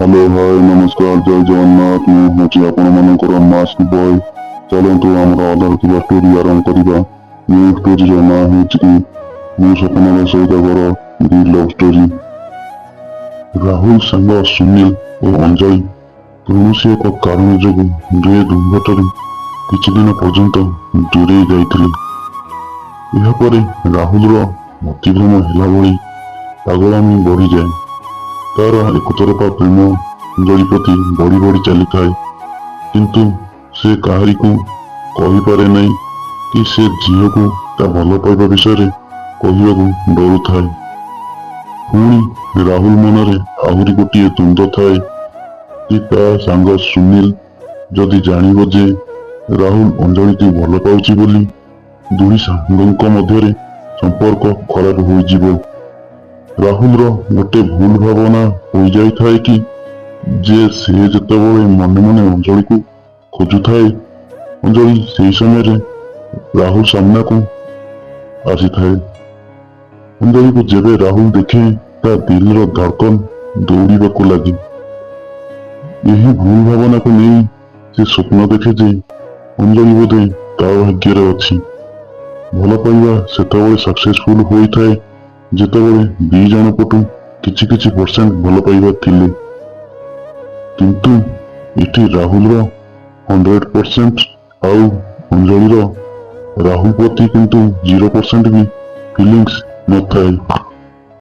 Hello hi नमस्कार जय जगन्नाथ ମୁଁ ହେଉଛି ଆପଣମାନଙ୍କର ମାସ୍କ ବୟ। ଚାଲନ୍ତୁ ଆମର ଅଧାର ଥିବା ଷ୍ଟୋରି ଆରମ୍ଭ କରିବା। ନ୍ୟୁ ଷ୍ଟୋରିର ନାଁ ହେଉଛି କି ମୁଁ ସପନର ସୌଦାଗର ଦି ଲଭ୍ ଷ୍ଟୋରି। ରାହୁଲ ସାଙ୍ଗ ସୁନୀଲ ଓ ଅଞ୍ଜଳି କୌଣସି ଏକ କାରଣ ଯୋଗୁଁ ଦୁହେଁ ଦୁର୍ଘଟରେ କିଛି ଦିନ ପର୍ଯ୍ୟନ୍ତ ଦୂରେଇ ଯାଇଥିଲେ। ଏହାପରେ ରାହୁଲର ମତିଭ୍ରମ ହେଲା ଭଳି ପାଗଳାମି ବଢ଼ିଯାଏ। ତାର ଏକତରଫା ପ୍ରେମ ଅଞ୍ଜଳି ପ୍ରତି ବଢ଼ି ବଢ଼ି ଚାଲିଥାଏ, କିନ୍ତୁ ସେ କାହାରିକୁ କହିପାରେ ନାହିଁ କି ସେ ଝିଅକୁ ତା ଭଲ ପାଇବା ବିଷୟରେ କହିବାକୁ ଡରୁଥାଏ। ପୁଣି ରାହୁଲ ମନରେ ଆହୁରି ଗୋଟିଏ ଦ୍ୱନ୍ଦ୍ୱ ଥାଏ କି ତା ସାଙ୍ଗ ସୁନୀଲ ଯଦି ଜାଣିବ ଯେ ରାହୁଲ ଅଞ୍ଜଳିକୁ ଭଲ ପାଉଛି ବୋଲି ଦୁଇ ସାଙ୍ଗଙ୍କ ମଧ୍ୟରେ ସମ୍ପର୍କ ଖରାପ ହୋଇଯିବ। ରାହୁଲର ଗୋଟେ ଭୁଲ ଭାବନା ହୋଇଯାଇଥାଏ କି ଯେ ସେ ଯେତେବେଳେ ମନେ ମନେ ଅଞ୍ଜଳିକୁ ଖୋଜୁଥାଏ, ଅଞ୍ଜଳି ସେହି ସମୟରେ ରାହୁଲ ସାମ୍ନାକୁ ଆସିଥାଏ। ଅଞ୍ଜଳିକୁ ଯେବେ ରାହୁଲ ଦେଖେ ତା ଦିଲର ଧଡ଼କନ ଦୌଡ଼ିବାକୁ ଲାଗେ। ଏହି ଭୁଲ ଭାବନାକୁ ନେଇ ସେ ସ୍ୱପ୍ନ ଦେଖେ ଯେ ଅଞ୍ଜଳି ବୋଧେ ତା ଭାଗ୍ୟରେ ଅଛି। ଭଲ ପାଇବା ସେତେବେଳେ ସକ୍ସେସଫୁଲ ହୋଇଥାଏ ଯେତେବେଳେ ଦି ଜଣ ପଟୁ କିଛି କିଛି ପରସେଣ୍ଟ ଭଲ ପାଇବା ଥିଲେ, କିନ୍ତୁ ଏଠି ରାହୁଲର 100% ଆଉ ଅଞ୍ଜଳିର ରାହୁଲ ପ୍ରତି କିନ୍ତୁ 0% ବି ଫିଲିଂସ ନଥାଏ।